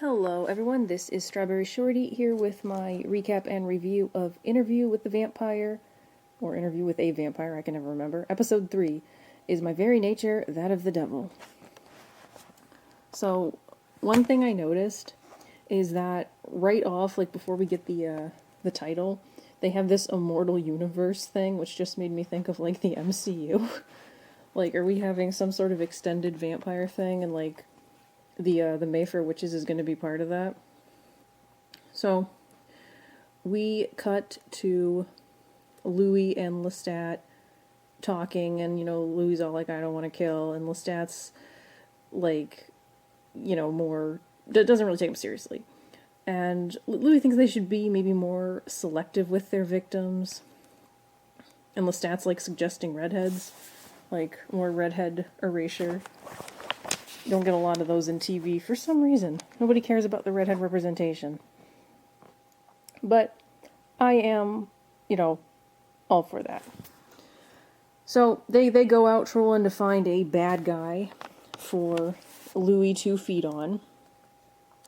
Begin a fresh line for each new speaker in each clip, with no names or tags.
Hello everyone, this is StrawberryShorty here with my recap and review of Interview with the Vampire, or Interview with a Vampire, I can never remember. Episode 3 is My Very Nature, That of the Devil. So, one thing I noticed is that right off, like before we get the title, they have this immortal universe thing, which just made me think of like the MCU. Like, are we having some sort of extended vampire thing, and like the Mayfair Witches is going to be part of that? So we cut to Louis and Lestat talking, and Louis all like, I don't want to kill, and Lestat's like, more doesn't really take him seriously. And Louis thinks they should be maybe more selective with their victims. And Lestat's like suggesting redheads, like more redhead erasure. You don't get a lot of those in TV for some reason. Nobody cares about the redhead representation. But I am, all for that. So they go out trolling to find a bad guy for Louis to feed on.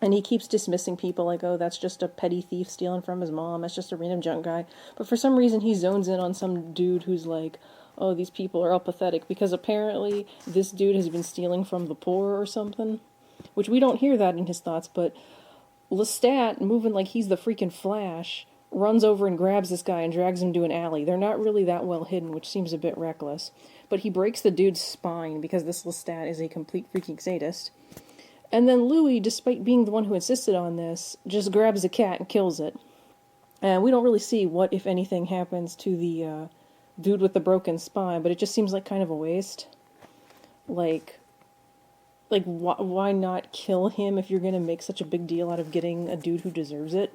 And he keeps dismissing people like, oh, that's just a petty thief stealing from his mom. That's just a random junk guy. But for some reason he zones in on some dude who's like, oh, these people are all pathetic, because apparently this dude has been stealing from the poor or something. Which we don't hear that in his thoughts, but Lestat, moving like he's the freaking Flash, runs over and grabs this guy and drags him to an alley. They're not really that well hidden, which seems a bit reckless. But he breaks the dude's spine, because this Lestat is a complete freaking sadist. And then Louis, despite being the one who insisted on this, just grabs a cat and kills it. And we don't really see what, if anything, happens to the dude with the broken spine, but it just seems like kind of a waste. Like why not kill him if you're going to make such a big deal out of getting a dude who deserves it?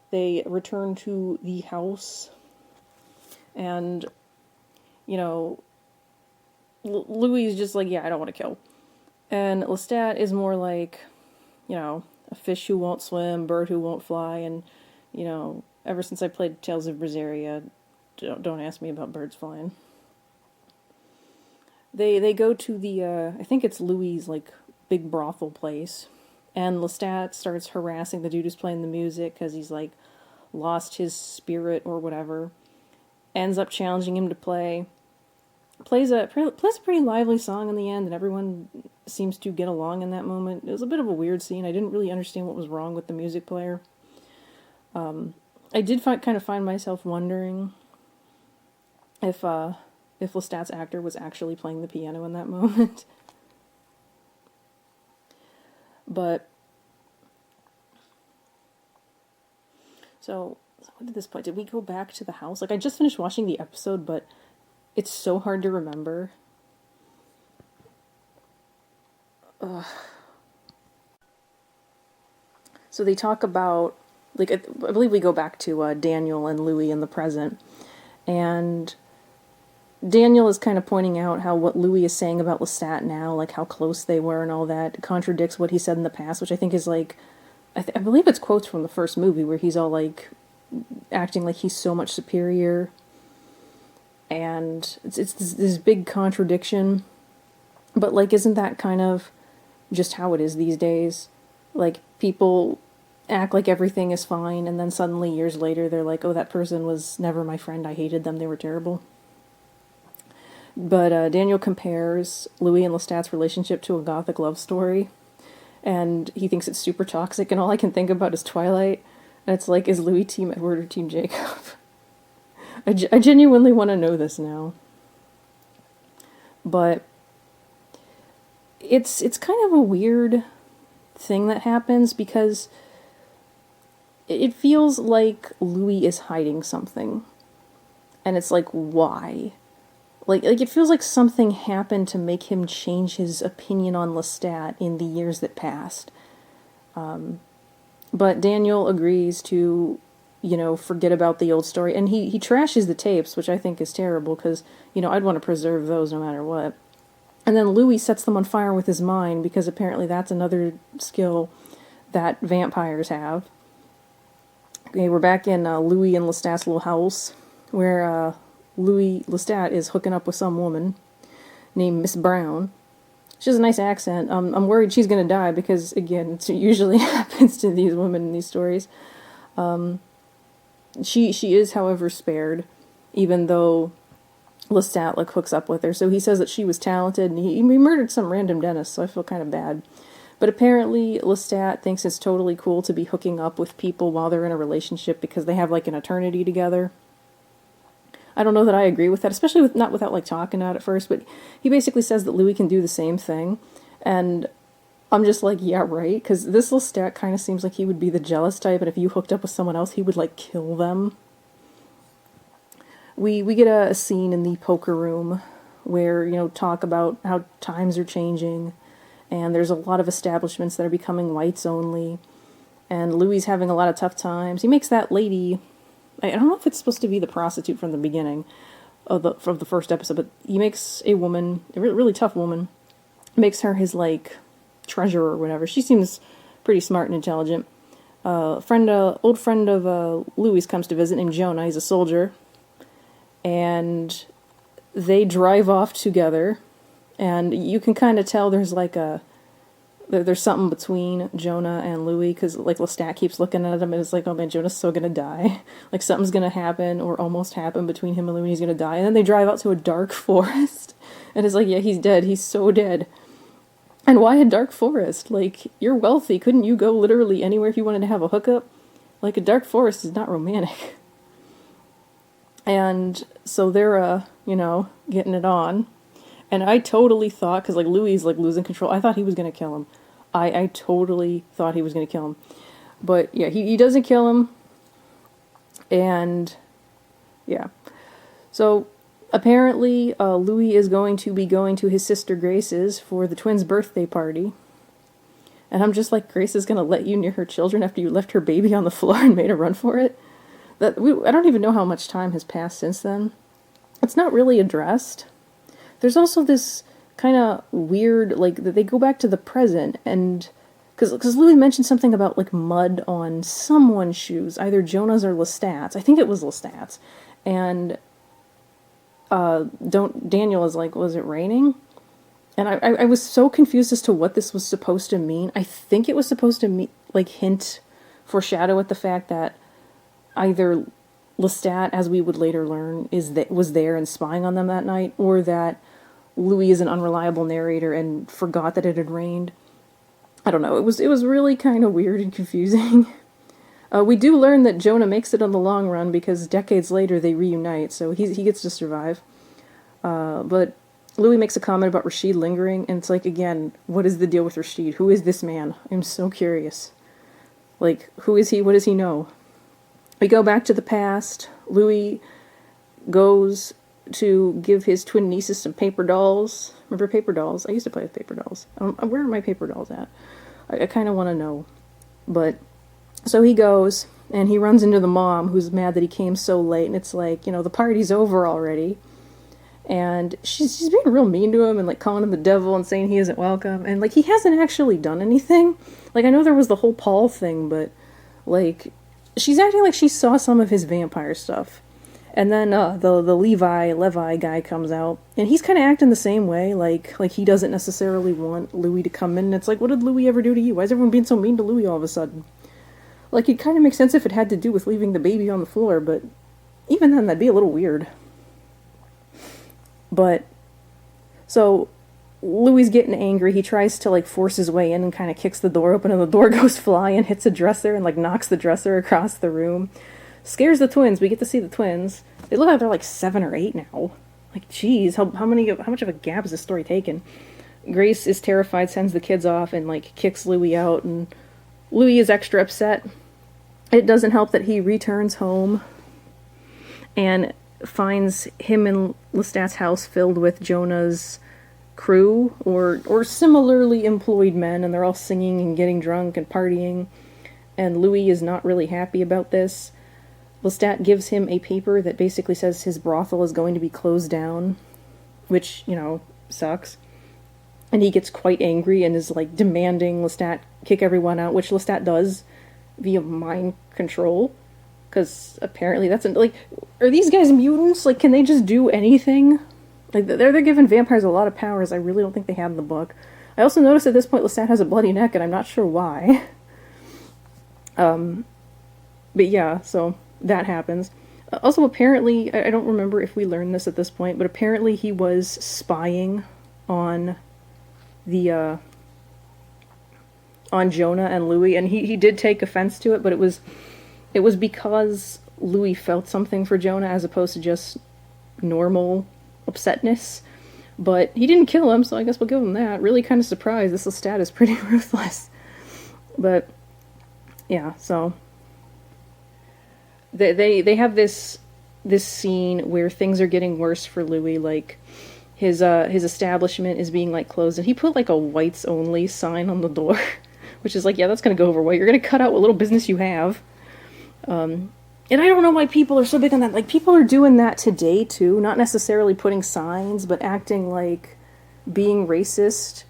They return to the house, and, Louis is just like, yeah, I don't want to kill. And Lestat is more like, a fish who won't swim, bird who won't fly, and, ever since I played Tales of Berseria, don't ask me about birds flying. They go to the, I think it's Louis' like, big brothel place, and Lestat starts harassing the dude who's playing the music, because he's, like, lost his spirit or whatever. Ends up challenging him to play. Plays a pretty lively song in the end, and everyone seems to get along in that moment. It was a bit of a weird scene. I didn't really understand what was wrong with the music player. I did kind of find myself wondering if Lestat's actor was actually playing the piano in that moment. But so what did this point? Did we go back to the house? Like, I just finished watching the episode, but it's so hard to remember. Ugh. So they talk about, like, I believe we go back to Daniel and Louis in the present, and Daniel is kind of pointing out how what Louis is saying about Lestat now, like how close they were and all that, contradicts what he said in the past, which I think is like, I believe it's quotes from the first movie where he's all like acting like he's so much superior. And it's this big contradiction. But, like, isn't that kind of just how it is these days? Like, people act like everything is fine, and then suddenly, years later, they're like, oh, that person was never my friend, I hated them, they were terrible. But Daniel compares Louis and Lestat's relationship to a gothic love story, and he thinks it's super toxic, and all I can think about is Twilight. And it's like, is Louis Team Edward or Team Jacob? I genuinely want to know this now. But it's kind of a weird thing that happens, because it feels like Louis is hiding something. And it's like, why? Like it feels like something happened to make him change his opinion on Lestat in the years that passed. But Daniel agrees to, forget about the old story. And he trashes the tapes, which I think is terrible, because, I'd want to preserve those no matter what. And then Louis sets them on fire with his mind, because apparently that's another skill that vampires have. Okay, we're back in Louis and Lestat's little house, where Louis Lestat is hooking up with some woman named Miss Brown. She has a nice accent. I'm worried she's gonna die because, again, it usually happens to these women in these stories. She is, however, spared, even though Lestat like hooks up with her. So he says that she was talented, and he murdered some random dentist. So I feel kind of bad. But apparently, Lestat thinks it's totally cool to be hooking up with people while they're in a relationship because they have like an eternity together. I don't know that I agree with that, especially not without like talking about it first. But he basically says that Louis can do the same thing, and I'm just like, yeah, right. Because this Lestat kind of seems like he would be the jealous type, and if you hooked up with someone else, he would like kill them. We get a scene in the poker room where, you know, talk about how times are changing, and there's a lot of establishments that are becoming whites only, and Louis having a lot of tough times. He makes that lady, I don't know if it's supposed to be the prostitute from the beginning of the first episode, but he makes a woman, a really tough woman, makes her his like treasurer or whatever. She seems pretty smart and intelligent. Old friend of Louis comes to visit named Jonah. He's a soldier, and they drive off together. And you can kind of tell there's like there's something between Jonah and Louis, because like Lestat keeps looking at him and it's like, oh man, Jonah's so gonna die. Like something's gonna happen or almost happen between him and Louis, he's gonna die. And then they drive out to a dark forest and it's like, yeah, he's dead. He's so dead. And why a dark forest? Like, you're wealthy. Couldn't you go literally anywhere if you wanted to have a hookup? Like, a dark forest is not romantic. And so they're, getting it on. And I totally thought, because, like, Louis is, like, losing control, I thought he was going to kill him. I totally thought he was going to kill him. But, yeah, he doesn't kill him. And, yeah. So, apparently, Louis is going to be going to his sister Grace's for the twins' birthday party. And I'm just like, Grace is going to let you near her children after you left her baby on the floor and made a run for it? I don't even know how much time has passed since then. It's not really addressed. There's also this kind of weird, like, that they go back to the present, and because Louis mentioned something about, like, mud on someone's shoes, either Jonah's or Lestat's. I think it was Lestat's. And Daniel is like, was it raining? And I was so confused as to what this was supposed to mean. I think it was supposed to foreshadow at the fact that either Lestat, as we would later learn, was there and spying on them that night, or that Louis is an unreliable narrator and forgot that it had rained. I don't know. It was really kind of weird and confusing. We do learn that Jonah makes it on the long run because decades later they reunite, so he gets to survive. But Louis makes a comment about Rashid lingering, and it's like, again, what is the deal with Rashid? Who is this man? I'm so curious. Like, who is he? What does he know? We go back to the past. Louis goes to give his twin nieces some paper dolls. Remember paper dolls? I used to play with paper dolls. Where are my paper dolls at? I kind of want to know. But, so he goes, and he runs into the mom, who's mad that he came so late, and it's like, the party's over already. And she's being real mean to him, and, like, calling him the devil and saying he isn't welcome. And, like, he hasn't actually done anything. Like, I know there was the whole Paul thing, but, like, she's acting like she saw some of his vampire stuff. And then the Levi guy comes out, and he's kind of acting the same way, like he doesn't necessarily want Louis to come in. And it's like, what did Louis ever do to you? Why is everyone being so mean to Louis all of a sudden? Like, it kind of makes sense if it had to do with leaving the baby on the floor, but even then, that'd be a little weird. But, so, Louis getting angry. He tries to, like, force his way in and kind of kicks the door open, and the door goes flying, hits a dresser, and, like, knocks the dresser across the room. Scares the twins. We get to see the twins. They look like they're like 7 or 8 now. Like, geez, how much of a gap is this story taking? Grace is terrified, sends the kids off, and, like, kicks Louis out, and Louis is extra upset. It doesn't help that he returns home and finds him in Lestat's house filled with Jonah's crew, or similarly employed men, and they're all singing and getting drunk and partying, and Louis is not really happy about this. Lestat gives him a paper that basically says his brothel is going to be closed down, which, sucks. And he gets quite angry and is, like, demanding Lestat kick everyone out, which Lestat does via mind control. Because apparently that's, are these guys mutants? Like, can they just do anything? Like, they're giving vampires a lot of powers I really don't think they have in the book. I also noticed at this point Lestat has a bloody neck, and I'm not sure why. But yeah, so that happens. Also, apparently, I don't remember if we learned this at this point, but apparently he was spying on the, on Jonah and Louis, and he did take offense to it, but it was because Louis felt something for Jonah as opposed to just normal upsetness. But he didn't kill him, so I guess we'll give him that. Really kind of surprised. This Lestat is pretty ruthless. But yeah, so they have this scene where things are getting worse for Louis. Like his establishment is being like closed, and he put like a whites only sign on the door, which is like, yeah, that's gonna go over well. You're gonna cut out what little business you have. And I don't know why people are so big on that. Like, people are doing that today, too. Not necessarily putting signs, but acting like being racist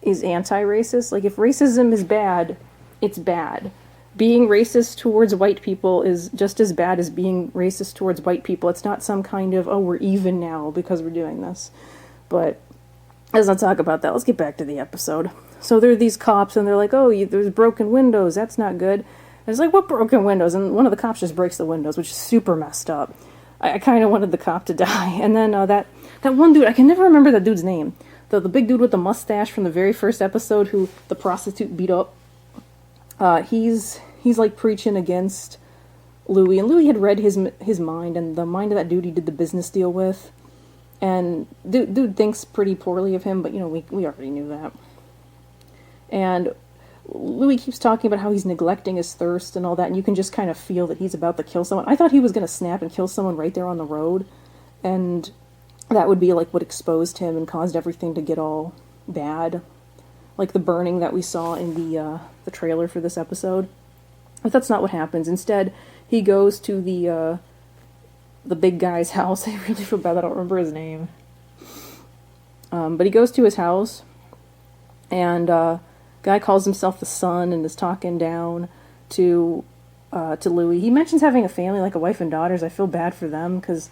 is anti-racist. Like, if racism is bad, it's bad. Being racist towards white people is just as bad as being racist towards white people. It's not some kind of, oh, we're even now because we're doing this. But let's not talk about that. Let's get back to the episode. So there are these cops, and they're like, oh, there's broken windows. That's not good. And it's like, what broken windows? And one of the cops just breaks the windows, which is super messed up. I kind of wanted the cop to die. And then that one dude, I can never remember that dude's name. The big dude with the mustache from the very first episode who the prostitute beat up. He's like preaching against Louis. And Louis had read his mind, and the mind of that dude he did the business deal with. And dude thinks pretty poorly of him, but you know, we already knew that. And Louis keeps talking about how he's neglecting his thirst and all that, and you can just kind of feel that he's about to kill someone. I thought he was going to snap and kill someone right there on the road, and that would be like what exposed him and caused everything to get all bad, like the burning that we saw in the trailer for this episode. But that's not what happens. Instead, he goes to the big guy's house. I really feel bad that I don't remember his name. But he goes to his house, and guy calls himself the Son and is talking down to Louis. He mentions having a family, like a wife and daughters. I feel bad for them because,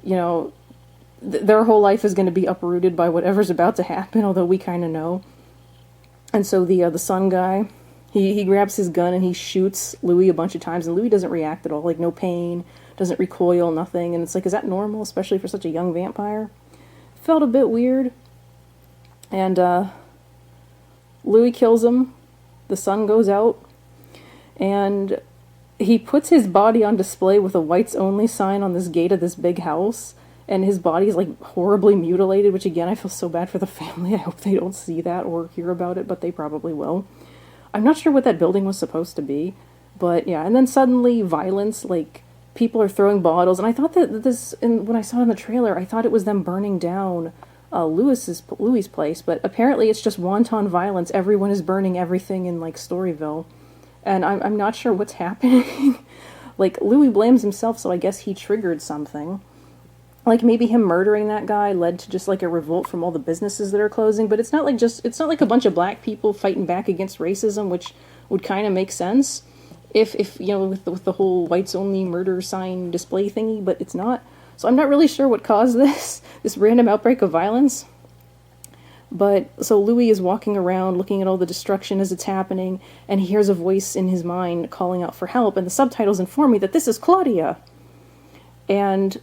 you know, their whole life is going to be uprooted by whatever's about to happen, although we kind of know. And so the Son guy, he grabs his gun and he shoots Louis a bunch of times, and Louis doesn't react at all, like no pain, doesn't recoil, nothing. And it's like, is that normal, especially for such a young vampire? Felt a bit weird. And Louis kills him, the Son goes out, and he puts his body on display with a whites only sign on this gate of this big house, and his body is like horribly mutilated, which again, I feel so bad for the family. I hope they don't see that or hear about it, but they probably will. I'm not sure what that building was supposed to be, but yeah, and then suddenly violence, like people are throwing bottles, and I thought that this, and when I saw it in the trailer, I thought it was them burning down Louis's place, but apparently it's just wanton violence. Everyone is burning everything in like Storyville, and I'm not sure what's happening. Like, Louis blames himself, so I guess he triggered something. Like, maybe him murdering that guy led to just like a revolt from all the businesses that are closing, but it's not like a bunch of black people fighting back against racism, which would kind of make sense if you know, with the whole whites only murder sign display thingy, but it's not. So I'm not really sure what caused this random outbreak of violence. But, so Louis is walking around looking at all the destruction as it's happening, and he hears a voice in his mind calling out for help, and the subtitles inform me that this is Claudia. And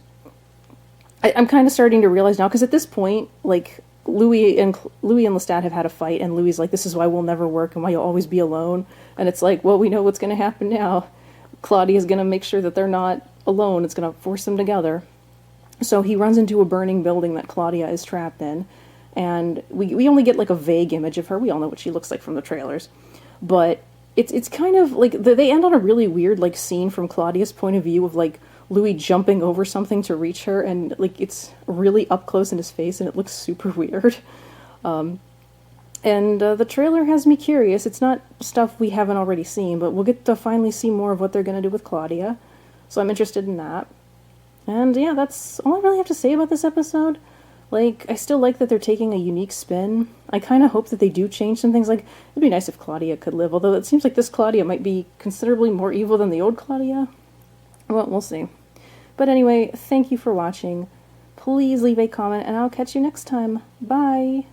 I'm kind of starting to realize now, because at this point, like, Louis and Lestat have had a fight, and Louis is like, this is why we'll never work, and why you'll always be alone. And it's like, well, we know what's going to happen now. Claudia is going to make sure that they're not alone. It's going to force them together. So he runs into a burning building that Claudia is trapped in, and we only get like a vague image of her. We all know what she looks like from the trailers, but it's kind of like they end on a really weird like scene from Claudia's point of view of like Louis jumping over something to reach her, and like it's really up close in his face, and it looks super weird. And the trailer has me curious. It's not stuff we haven't already seen, but we'll get to finally see more of what they're going to do with Claudia, so I'm interested in that. And yeah, that's all I really have to say about this episode. Like, I still like that they're taking a unique spin. I kind of hope that they do change some things. Like, it'd be nice if Claudia could live, although it seems like this Claudia might be considerably more evil than the old Claudia. Well, we'll see. But anyway, thank you for watching. please leave a comment, and I'll catch you next time. Bye!